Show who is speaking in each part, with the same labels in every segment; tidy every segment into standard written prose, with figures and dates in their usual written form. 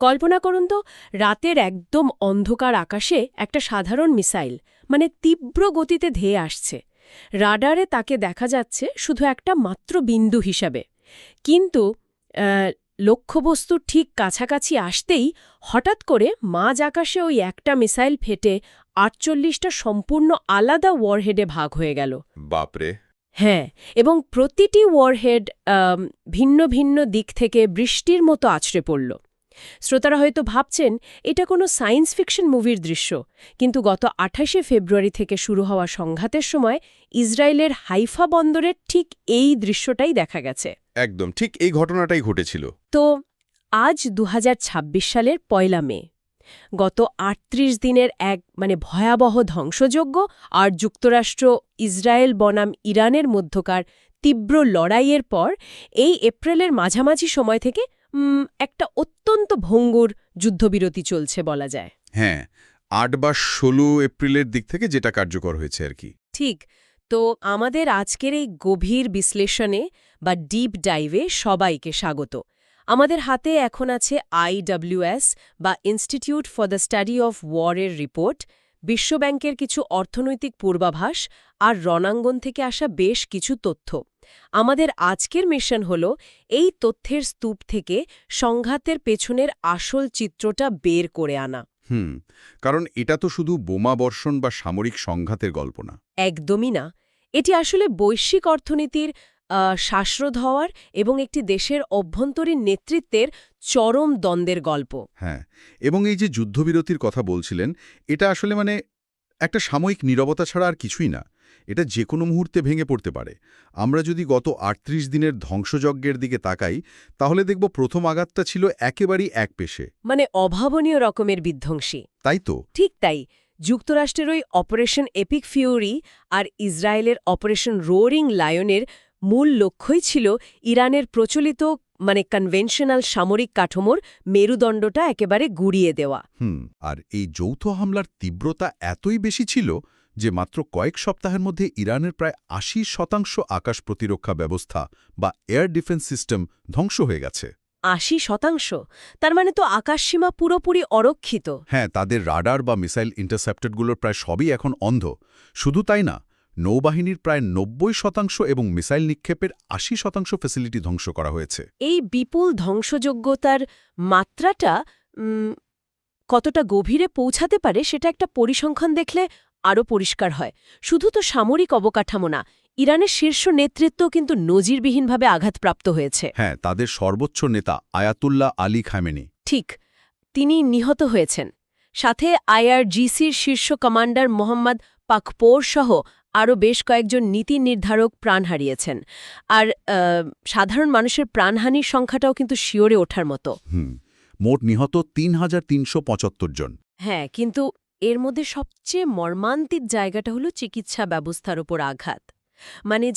Speaker 1: কল্পনা করুন তো, রাতের একদম অন্ধকার আকাশে একটা সাধারণ মিসাইল মানে তীব্র গতিতে ধেয়ে আসছে। রাডারে তাকে দেখা যাচ্ছে শুধু একটা মাত্র বিন্দু হিসাবে। কিন্তু আহ, লক্ষ্যবস্তুর ঠিক কাছাকাছি আসতেই হঠাৎ করে মাঝ আকাশে ওই একটা মিসাইল ফেটে ৪৮টা সম্পূর্ণ আলাদা ওয়ারহেডে ভাগ হয়ে গেল।
Speaker 2: বাপরে।
Speaker 1: হ্যাঁ, এবং প্রতিটি ওয়ারহেড ভিন্ন ভিন্ন দিক থেকে বৃষ্টির মতো আছড়ে পড়ল। শ্রোতারা হয়তো ভাবছেন এটা কোনো সায়েন্স ফিকশন মুভির দৃশ্য, কিন্তু গত ২৮শে ফেব্রুয়ারি থেকে শুরু হওয়া সংঘাতের সময় ইসরায়েলের হাইফা বন্দরের ঠিক এই দৃশ্যটাই দেখা গেছে।
Speaker 2: একদম ঠিক এই ঘটনাটাই ঘটেছিল।
Speaker 1: তো আজ ২০২৬ সালের ১ মে, গত ৩৮ দিনের এক ভয়াবহ ধ্বংসযজ্ঞ আর যুক্তরাষ্ট্র ইসরায়েল বনাম ইরানের মধ্যকার তীব্র লড়াইয়ের পর এই এপ্রিলের মাঝামাঝি সময় থেকে একটা অত্যন্ত ভঙ্গুর যুদ্ধবিরতি চলছে বলা যায়।
Speaker 2: হ্যাঁ, ৮ বা ১৬ এপ্রিলের দিক থেকে যেটা কার্যকর হয়েছে আর কি।
Speaker 1: ঠিক। তো আমাদের আজকের এই গভীর বিশ্লেষণে বা ডিপ ডাইভে সবাইকে স্বাগত। আমাদের হাতে এখন আছে IWS বা institute for the study of ওয়ারের রিপোর্ট, বিশ্বব্যাংকের কিছু অর্থনৈতিক পূর্বাভাস আর রণাঙ্গন থেকে আসা বেশ কিছু তথ্য। আমাদের আজকের মিশন হল এই তথ্যের স্তূপ থেকে সংঘাতের পেছনের আসল চিত্রটা বের করে আনা।
Speaker 2: কারণ এটা তো শুধু বোমা বর্ষণ বা সামরিক সংঘাতের গল্প না।
Speaker 1: একদমই না। এটি আসলে বৈশ্বিক অর্থনীতির শ্বাসরোধ হওয়ার এবং একটি দেশের অভ্যন্তরীণ নেতৃত্বের চরম দ্বন্দ্বের গল্প।
Speaker 2: হ্যাঁ, এবং এই যে যুদ্ধবিরতির কথা বলছিলেন, এটা আসলে একটা সাময়িক নীরবতা ছাড়া আর কিছুই না। এটা যে কোনো মুহূর্তে ভেঙে পড়তে পারে। আমরা যদি গত ৩৮ দিনের ধ্বংসযজ্ঞের দিকে তাকাই, তাহলে দেখব প্রথম আঘাতটা ছিল একেবারেই একপেশে,
Speaker 1: অভাবনীয় রকমের বিধ্বংসী।
Speaker 2: তাই তো?
Speaker 1: ঠিক তাই। যুক্তরাষ্ট্রের ওই অপারেশন এপিক ফিউরি আর ইসরায়েলের অপারেশন রোরিং লায়নের মূল লক্ষ্যই ছিল ইরানের প্রচলিত কনভেনশনাল সামরিক কাঠামোর মেরুদণ্ডটা একেবারে গুড়িয়ে দেওয়া।
Speaker 2: আর এই যৌথ হামলার তীব্রতা এতই বেশি ছিল যে মাত্র কয়েক সপ্তাহের মধ্যে ইরানের প্রায় ৮০% আকাশ প্রতিরক্ষা ব্যবস্থা বা এয়ার ডিফেন্স সিস্টেম ধ্বংস হয়ে গেছে।
Speaker 1: ৮০%? তার মানে তো আকাশসীমা পুরোপুরি অরক্ষিত।
Speaker 2: হ্যাঁ, তাদের রাডার বা মিসাইল ইন্টারসেপ্টরগুলোর প্রায় সবই এখন অন্ধ। শুধু তাই না, নৌবাহিনীর প্রায় ৯০% এবং মিসাইল নিক্ষেপের ৮০% ফ্যাসিলিটি ধ্বংস করা হয়েছে।
Speaker 1: এই বিপুল ধ্বংসযোগ্যতার মাত্রাটা কতটা গভীরে পৌঁছাতে পারে সেটা একটা পরিসংখ্যান দেখলে আরও পরিষ্কার হয়। শুধু তো সামরিক অবকাঠামো না, ইরানের শীর্ষ নেতৃত্ব কিন্তু নজিরবিহীনভাবে আঘাতপ্রাপ্ত হয়েছে।
Speaker 2: হ্যাঁ, তাদের সর্বোচ্চ নেতা আয়াতুল্লাহ আলী খামেনি।
Speaker 1: ঠিক, তিনি নিহত হয়েছেন। সাথে IRGCর শীর্ষ কমান্ডার মোহাম্মদ পাকপোর সহ আরও বেশ কয়েকজন নীতি নির্ধারক প্রাণ হারিয়েছেন। আর সাধারণ মানুষের প্রাণহানির সংখ্যাটাও কিন্তু শিওরে ওঠার মতো।
Speaker 2: মোট নিহত ৩,৩৭৫ জন।
Speaker 1: হ্যাঁ, কিন্তু এর মধ্যে সবচেয়ে মর্মান্তিক জায়গাটা হলো চিকিৎসা ব্যবস্থার উপর আঘাত।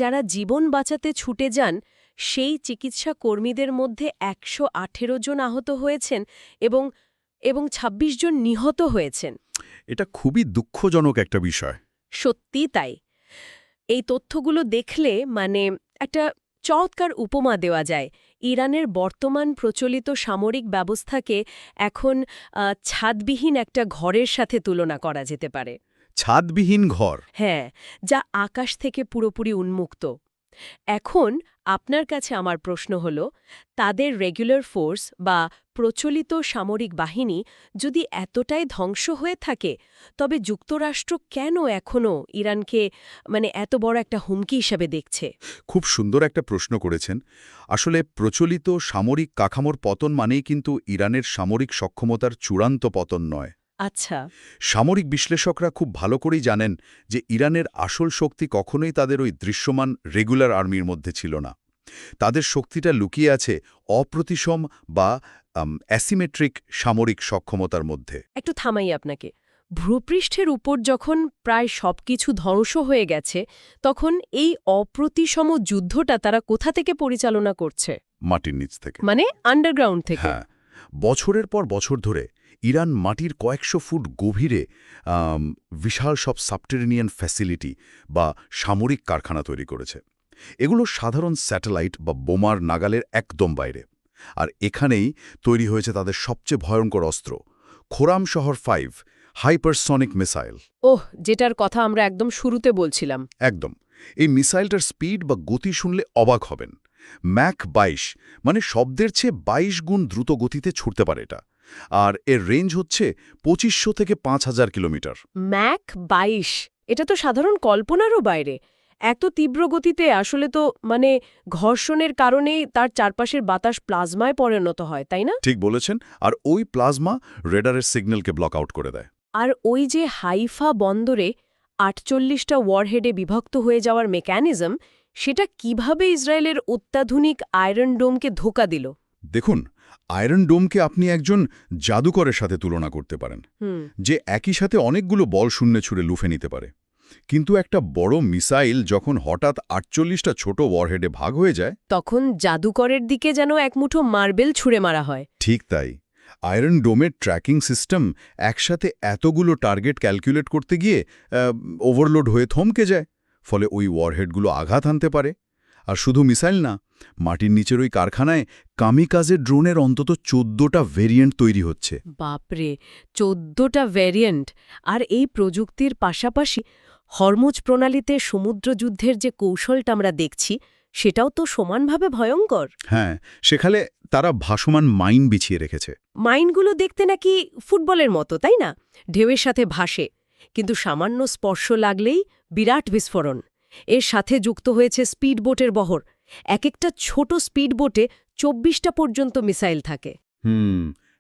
Speaker 1: যারা জীবন বাঁচাতে ছুটে যান সেই চিকিৎসা কর্মীদের মধ্যে ১১৮ জন আহত হয়েছেন এবং ২৬ জন নিহত হয়েছেন।
Speaker 2: এটা খুবই দুঃখজনক একটা বিষয়।
Speaker 1: সত্যি তাই। এই তথ্যগুলো দেখলে একটা চমৎকার উপমা দেওয়া যায়। ইরানের বর্তমান প্রচলিত সামরিক ব্যবস্থাকে এখন ছাদবিহীন একটা ঘরের সাথে তুলনা করা যেতে পারে।
Speaker 2: ছাদবিহীন ঘর?
Speaker 1: হ্যাঁ, যা আকাশ থেকে পুরোপুরি উন্মুক্ত। এখন আপনার কাছে আমার প্রশ্ন হল, তাদের রেগুলার ফোর্স বা প্রচলিত সামরিক বাহিনী যদি এতটাই ধ্বংস হয়ে থাকে, তবে যুক্তরাষ্ট্র কেন এখনও ইরানকে এত বড় একটা হুমকি হিসাবে দেখছে?
Speaker 2: খুব সুন্দর একটা প্রশ্ন করেছেন। আসলে প্রচলিত সামরিক কাঠামোর পতন মানেই কিন্তু ইরানের সামরিক সক্ষমতার চূড়ান্ত পতন নয়।
Speaker 1: আচ্ছা।
Speaker 2: সামরিক বিশ্লেষকরা খুব ভালো করেই জানেন যে ইরানের আসল শক্তি কখনোই তাদের ওই দৃশ্যমান রেগুলার আর্মির মধ্যে ছিল না। তাদের শক্তিটা লুকিয়ে আছে অপ্রতিসম বা অ্যাসিমেট্রিক সামরিক সক্ষমতার মধ্যে।
Speaker 1: একটু থামাই আপনাকে। ভূপৃষ্ঠের উপর যখন প্রায় সবকিছু ধ্বংস হয়ে গেছে, তখন এই অপ্রতিসম যুদ্ধটা তারা কোথা থেকে পরিচালনা করছে?
Speaker 2: মাটির নিচ থেকে।
Speaker 1: আন্ডারগ্রাউন্ড থেকে?
Speaker 2: হ্যাঁ, বছরের পর বছর ধরে ইরান মাটির কয়েকশো ফুট গভীরে বিশাল সব সাবটেরিনিয়ান ফ্যাসিলিটি বা সামরিক কারখানা তৈরি করেছে। এগুলো সাধারণ স্যাটেলাইট বা বোমার নাগালের একদম বাইরে। আর এখানেই তৈরি হয়েছে তাদের সবচেয়ে ভয়ঙ্কর অস্ত্র, খোরাম শহর 5 হাইপারসনিক মিসাইল।
Speaker 1: ওহ, যেটার কথা আমরা একদম শুরুতে বলছিলাম।
Speaker 2: একদম। এই মিসাইলটার স্পিড বা গতি শুনলে অবাক হবেন। ম্যাক 22, মানে শব্দের চেয়ে 22 গুণ দ্রুত গতিতে ছুটতে পারে এটা। আর এর রেঞ্জ হচ্ছে 2500 থেকে 5000 কিলোমিটার।
Speaker 1: ম্যাক 22, এটা তো সাধারণ কল্পনারও বাইরে। এত তীব্র গতিতে আসলে তো মানে ঘর্ষণের কারণেই তার চারপাশের বাতাস প্লাজমায় পরিণত হয়, তাই না?
Speaker 2: ঠিক বলেছেন। আর ওই প্লাজমা রেডারের সিগন্যালকে ব্লক আউট করে দেয়।
Speaker 1: আর ওই যে হাইফা বন্দরে 48টা ওয়ারহেডে বিভক্ত হয়ে যাওয়ার মেকানিজম, সেটা কিভাবে ইসরায়েলের অত্যাধুনিক আয়রন ডোমকে ধোঁকা দিল?
Speaker 2: দেখুন, আয়রন ডোমকে আপনি একজন জাদুকরের সাথে তুলনা করতে পারেন, যে একই সাথে অনেকগুলো বল শূন্যে ছুঁড়ে লুফে নিতে পারে। কিন্তু একটা বড় মিসাইল যখন হঠাৎ 48টা ছোট ওয়ারহেডে ভাগ হয়ে যায়,
Speaker 1: তখন জাদুকরের দিকে যেন একমুঠো মার্বেল ছুঁড়ে মারা হয়।
Speaker 2: ঠিক তাই। আয়রন ডোমের ট্র্যাকিং সিস্টেম একসাথে এতগুলো টার্গেট ক্যালকুলেট করতে গিয়ে ওভারলোড হয়ে থমকে যায়। ফলে ওই ওয়ারহেডগুলো আঘাত হানতে পারে। আর শুধু মিসাইল না, মাটির নিচের ওই কারখানায় কামিকাজে ড্রোনের অন্তত 14টা ভেরিয়েন্ট তৈরি হচ্ছে।
Speaker 1: বাপরে, 14টা ভ্যারিয়েন্ট! আর এই প্রযুক্তির পাশাপাশি হরমুজ প্রণালীতে সমুদ্রযুদ্ধের যে কৌশলটা আমরা দেখছি, সেটাও তো সমানভাবে ভয়ঙ্কর।
Speaker 2: হ্যাঁ, সেখানে তারা ভাসমান মাইন বিছিয়ে রেখেছে।
Speaker 1: মাইনগুলো দেখতে নাকি ফুটবলের মতো, তাই না? ঢেউয়ের সাথে ভাসে, কিন্তু সামান্য স্পর্শ লাগলেই বিরাট বিস্ফোরণ। এর সাথে যুক্ত হয়েছে স্পিডবোটের বহর। এক একটা ছোট স্পিডবোটে 24টা পর্যন্ত মিসাইল থাকে।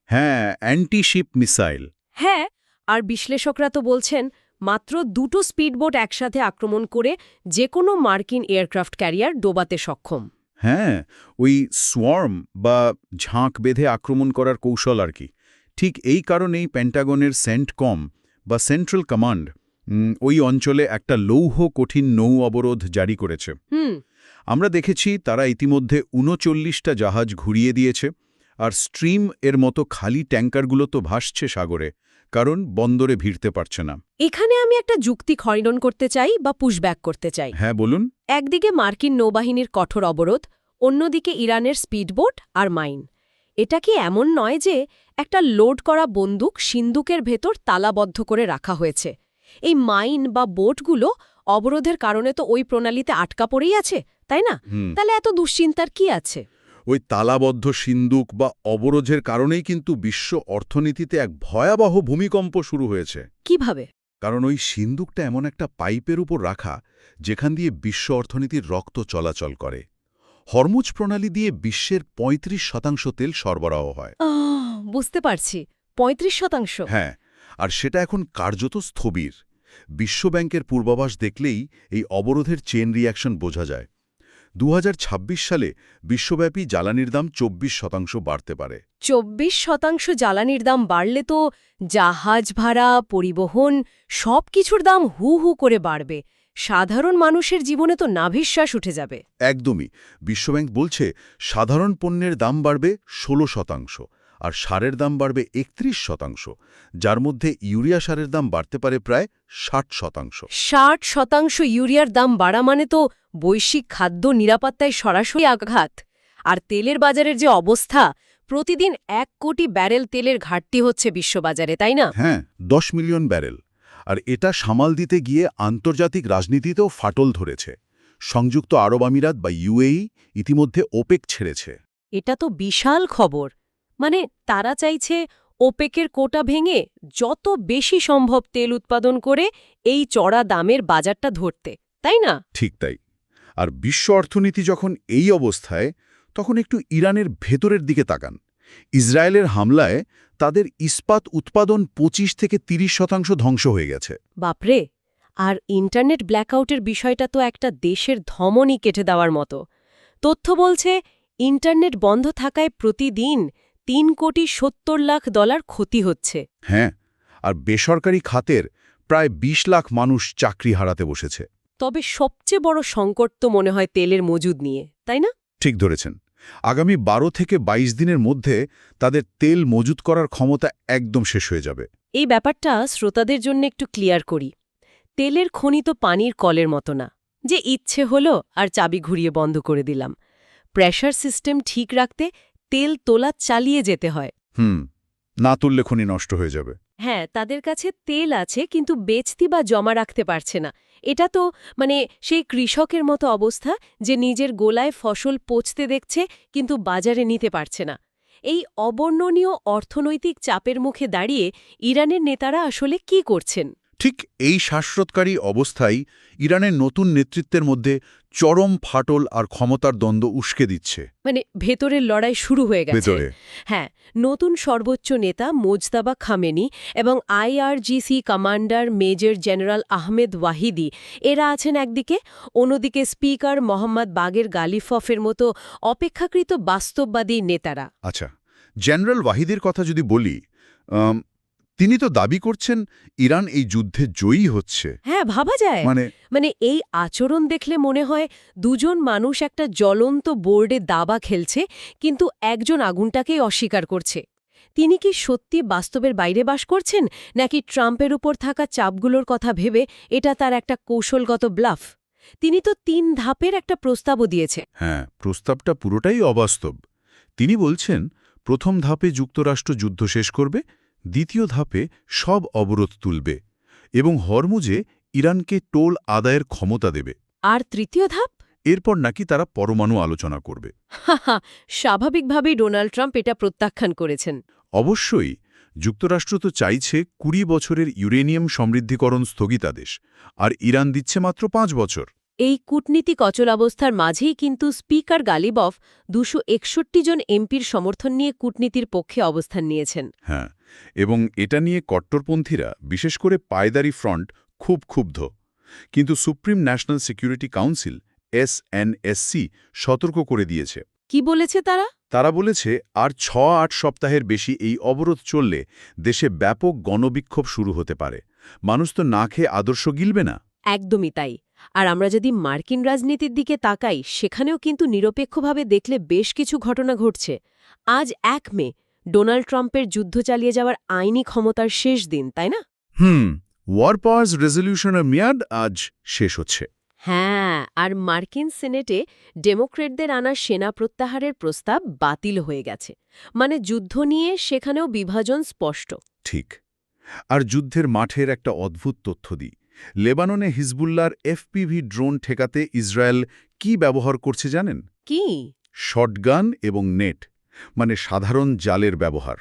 Speaker 2: হ্যাঁ, অ্যান্টি-শিপ মিসাইল।
Speaker 1: হ্যাঁ, আর বিশ্লেষকরা তো বলছেন মাত্র 2টো স্পিডবোট একসাথে আক্রমণ করে যে কোনো মার্কিন এয়ারক্রাফট ক্যারিয়ার ডোবাতে সক্ষম।
Speaker 2: হ্যাঁ, ওই সোয়ার্ম বা ঝাঁক বেঁধে আক্রমণ করার কৌশল আর কি। ঠিক এই কারণেই পেন্টাগনের সেন্টকম বা সেন্ট্রাল কমান্ড ওই অঞ্চলে একটা লৌহ কঠিন নৌ অবরোধ জারি করেছে। আমরা দেখেছি তারা ইতিমধ্যে 39টা জাহাজ ঘুরিয়ে দিয়েছে। আর স্ট্রিম এর মতো খালি ট্যাঙ্কারগুলো তো ভাসছে সাগরে, কারণ বন্দরে ভিড়তে পারছে না।
Speaker 1: এখানে আমি একটা যুক্তি খণ্ডন করতে চাই বা পুশব্যাক করতে চাই।
Speaker 2: হ্যাঁ, বলুন।
Speaker 1: একদিকে মার্কিন নৌবাহিনীর কঠোর অবরোধ, অন্যদিকে ইরানের স্পিডবোট আর মাইন। এটা কি এমন নয় যে একটা লোড করা বন্দুক সিন্দুকের ভেতর তালাবদ্ধ করে রাখা হয়েছে? এই মাইন বা বোটগুলো অবরোধের কারণে তো ওই প্রণালীতে আটকা পড়েই আছে, তাই না? তাহলে এত দুশ্চিন্তার কি আছে?
Speaker 2: ওই তালাবদ্ধ সিন্দুক বা অবরোধের কারণেই কিন্তু বিশ্ব অর্থনীতিতে এক ভয়াবহ ভূমিকম্প শুরু হয়েছে।
Speaker 1: কিভাবে?
Speaker 2: কারণ ওই সিন্দুকটা এমন একটা পাইপের উপর রাখা, যেখান দিয়ে বিশ্ব অর্থনীতির রক্ত চলাচল করে। হরমুজ প্রণালী দিয়ে বিশ্বের 35% তেল সরবরাহ হয়।
Speaker 1: বুঝতে পারছি, 35%।
Speaker 2: হ্যাঁ, আর সেটা এখন কার্যত স্থবির। বিশ্বব্যাংকের পূর্বাভাস দেখলেই এই অবরোধের চেন রিঅ্যাকশন বোঝা যায়। 2026 সালে বিশ্বব্যাপী জ্বালানির দাম 24% বাড়তে পারে।
Speaker 1: 24% জ্বালানির দাম বাড়লে তো জাহাজ ভাড়া, পরিবহন সব কিছুর দাম হু হু করে বাড়বে। সাধারণ মানুষের জীবনে তো নাভিশ্বাস উঠে যাবে।
Speaker 2: একদমই। বিশ্বব্যাংক বলছে সাধারণ পণ্যের দাম বাড়বে 16%, আর সারের দাম বাড়বে 31%, যার মধ্যে ইউরিয়া সারের দাম বাড়তে পারে প্রায় 60%।
Speaker 1: 60% ইউরিয়ার দাম বাড়া মানে তো বৈশ্বিক খাদ্য নিরাপত্তায় সরাসরি আঘাত। আর তেলের বাজারের যে অবস্থা, প্রতিদিন 1 কোটি ব্যারেল তেলের ঘাটতি হচ্ছে বিশ্ববাজারে, তাই না?
Speaker 2: হ্যাঁ, 10 মিলিয়ন ব্যারেল। আর এটা সামাল দিতে গিয়ে আন্তর্জাতিক রাজনীতিতেও ফাটল ধরেছে। সংযুক্ত আরব আমিরাত বা ইউএই ইতিমধ্যে ওপেক ছেড়েছে।
Speaker 1: এটা তো বিশাল খবর। মানে তারা চাইছে ওপেকের কোটা ভেঙে যত বেশি সম্ভব তেল উৎপাদন করে এই চড়া দামের বাজারটা ধরতে, তাই না?
Speaker 2: ঠিক তাই। আর বিশ্ব অর্থনীতি যখন এই অবস্থায়, তখন একটু ইরানের ভেতরের দিকে তাকান। ইসরায়েলের হামলায় তাদের ইস্পাত উৎপাদন 25 থেকে 30% ধ্বংস হয়ে গেছে।
Speaker 1: বাপরে! আর ইন্টারনেট ব্ল্যাকআউটের বিষয়টা তো একটা দেশের ধমনী কেটে দেওয়ার মতো। তথ্য বলছে ইন্টারনেট বন্ধ থাকায় প্রতিদিন $3,70,00,000 ক্ষতি হচ্ছে।
Speaker 2: হ্যাঁ, আর বেসরকারি খাতের প্রায় 20 লাখ মানুষ চাকরি হারাতে বসেছে।
Speaker 1: তবে সবচেয়ে বড় সংকট তো মনে হয় তেলের মজুদ নিয়ে, তাই না?
Speaker 2: ঠিক ধরেছেন। আগামী 12 থেকে 22 দিনের মধ্যে তাদের তেল মজুত করার ক্ষমতা একদম শেষ হয়ে যাবে।
Speaker 1: এই ব্যাপারটা শ্রোতাদের জন্য একটু ক্লিয়ার করি। তেলের খনি তো পানির কলের মতো না, যে ইচ্ছে হলো আর চাবি ঘুরিয়ে বন্ধ করে দিলাম। প্রেশার সিস্টেম ঠিক রাখতে তেল তোলা চালিয়ে যেতে হয়।
Speaker 2: না তুললে খনি নষ্ট হয়ে যাবে।
Speaker 1: হ্যাঁ, তাদের কাছে তেল আছে কিন্তু বেচতি বা জমা রাখতে পারছে না। এটা তো সেই কৃষকের মতো অবস্থা যে নিজের গোলায় ফসল পচতে দেখছে কিন্তু বাজারে নিতে পারছে না। এই অবর্ণনীয় অর্থনৈতিক চাপের মুখে দাঁড়িয়ে ইরানের নেতারা আসলে কি করছেন?
Speaker 2: ঠিক এই শ্বাসরোধকারী অবস্থায় ইরানের নতুন নেতৃত্বের মধ্যে চরম ফাটল আর ক্ষমতার দ্বন্দ্ব উস্কে দিচ্ছে।
Speaker 1: ভেতরের লড়াই শুরু হয়ে গেছে।
Speaker 2: ভেতরে
Speaker 1: হ্যাঁ, নতুন সর্বোচ্চ নেতা মোজতাবা খামেনি এবং IRGC commander major general Ahmed Vahidi এরা আছেন একদিকে, অন্যদিকে স্পিকার মোহাম্মদ বাগের গালিফফের মতো অপেক্ষাকৃত বাস্তববাদী নেতারা।
Speaker 2: আচ্ছা, জেনারেল ওয়াহিদের কথা যদি বলি, তিনি তো দাবি করছেন ইরান এই যুদ্ধে জয়ী হচ্ছে।
Speaker 1: হ্যাঁ, ভাবা যায়। এই আচরণ দেখলে মনে হয় দুজন মানুষ একটা জ্বলন্ত বোর্ডে দাবা খেলছে, কিন্তু একজন আগুনটাকেই অস্বীকার করছে। তিনি কি সত্যি বাস্তবের বাইরে বাস করছেন, নাকি ট্রাম্পের উপর থাকা চাপগুলোর কথা ভেবে এটা তার একটা কৌশলগত ব্লাফ? তিনি তো ৩ ধাপের একটা প্রস্তাবও দিয়েছে।
Speaker 2: হ্যাঁ, প্রস্তাবটা পুরোটাই অবাস্তব। তিনি বলছেন, প্রথম ধাপে যুক্তরাষ্ট্র যুদ্ধ শেষ করবে, দ্বিতীয় ধাপে সব অবরোধ তুলবে এবং হরমুজে ইরানকে টোল আদায়ের ক্ষমতা দেবে।
Speaker 1: আর তৃতীয় ধাপ?
Speaker 2: এরপর নাকি তারা পরমাণু আলোচনা করবে।
Speaker 1: স্বাভাবিকভাবেই ডোনাল্ড ট্রাম্প এটা প্রত্যাখ্যান করেছেন।
Speaker 2: অবশ্যই, যুক্তরাষ্ট্র তো চাইছে ২০ বছরের ইউরেনিয়াম সমৃদ্ধিকরণ স্থগিতাদেশ, আর ইরান দিচ্ছে মাত্র ৫ বছর।
Speaker 1: এই কূটনীতিক অচলাবস্থার মাঝেই কিন্তু স্পিকার গালিবফ ২৬১ জন এমপির সমর্থন নিয়ে কূটনীতির পক্ষে অবস্থান নিয়েছেন।
Speaker 2: হ্যাঁ, এবং এটা নিয়ে কট্টরপন্থীরা, বিশেষ করে পায়দারি ফ্রন্ট, খুব ক্ষুব্ধ। কিন্তু supreme national security council SNSC সতর্ক করে দিয়েছে।
Speaker 1: কি বলেছে তারা?
Speaker 2: তারা বলেছে, আর ৬-৮ সপ্তাহের বেশি এই অবরোধ চললে দেশে ব্যাপক গণবিক্ষোভ শুরু হতে পারে। মানুষ তো না খেয়ে আদর্শ গিলবে না।
Speaker 1: একদমই তাই। আর আমরা যদি মার্কিন রাজনীতির দিকে তাকাই, সেখানেও কিন্তু নিরপেক্ষভাবে দেখলে বেশ কিছু ঘটনা ঘটছে। আজ ১ মে ডোনাল্ড ট্রাম্পের যুদ্ধ চালিয়ে যাওয়ার আইনি ক্ষমতার শেষ দিন, তাই না?
Speaker 2: ওয়ার পাওয়ার্স রেজলিউশনের মেয়াদ আজ শেষ হচ্ছে।
Speaker 1: হ্যাঁ, আর মার্কিন সিনেটে ডেমোক্রেটদের আনা সেনা প্রত্যাহারের প্রস্তাব বাতিল হয়ে গেছে। যুদ্ধ নিয়ে সেখানেও বিভাজন স্পষ্ট।
Speaker 2: ঠিক। আর যুদ্ধের মাঠের একটা অদ্ভুত তথ্য দিই। লেবাননে হিজবুল্লাহর FPV ড্রোন ঠেকাতে ইসরায়েল কি ব্যবহার করছে জানেন?
Speaker 1: কি?
Speaker 2: শটগান এবং নেট, সাধারণ জালের ব্যবহার।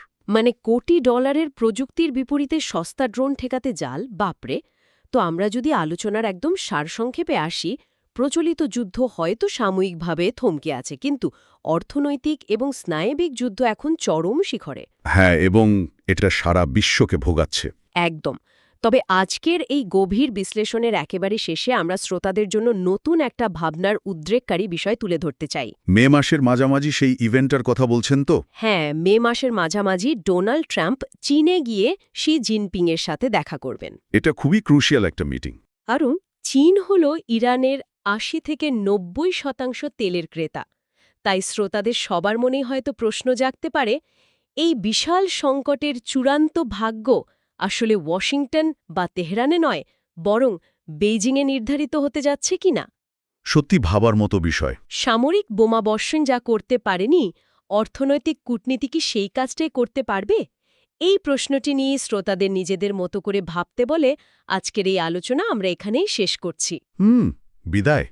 Speaker 1: কোটি ডলারের প্রযুক্তির বিপরীতে সস্তা ড্রোন ঠেকাতে জাল, বাপরে! তো আমরা যদি আলোচনার একদম সারসংক্ষেপে আসি, প্রচলিত যুদ্ধ হয়তো সাময়িকভাবে থমকে আছে, কিন্তু অর্থনৈতিক এবং স্নায়বিক যুদ্ধ এখন চরম শিখরে।
Speaker 2: হ্যাঁ, এবং এটা সারা বিশ্বকে ভোগাচ্ছে।
Speaker 1: একদম। তবে আজকের এই গভীর বিশ্লেষণের একেবারে শেষে আমরা শ্রোতাদের জন্য নতুন একটা ভাবনার উদ্রেককারী বিষয় তুলে ধরতে চাই।
Speaker 2: মে মাসের মাঝামাঝি সেই ইভেন্টটার কথা বলছেন তো?
Speaker 1: হ্যাঁ, মে মাসের মাঝামাঝি ডোনাল্ড ট্রাম্প চীনে গিয়ে শি জিনপিংয়ের সাথে দেখা করবেন।
Speaker 2: এটা খুবই ক্রুশিয়াল একটা মিটিং।
Speaker 1: কারণ চীন হল ইরানের ৮০ থেকে ৯০% তেলের ক্রেতা। তাই শ্রোতাদের সবার মনেই হয়তো প্রশ্ন জাগতে পারে, এই বিশাল সংকটের চূড়ান্ত ভাগ্য আসলে ওয়াশিংটন বা তেহরানে নয়, বরং বেইজিংয়ে নির্ধারিত হতে যাচ্ছে কিনা?
Speaker 2: সত্যি ভাবার মতো বিষয়।
Speaker 1: সামরিক বোমাবর্ষণ যা করতে পারেনি, অর্থনৈতিক কূটনীতি কি সেই কাজটাই করতে পারবে? এই প্রশ্নটি নিয়ে শ্রোতাদের নিজেদের মতো করে ভাবতে বলে আজকের এই আলোচনা আমরা এখানেই শেষ করছি।
Speaker 2: বিদায়।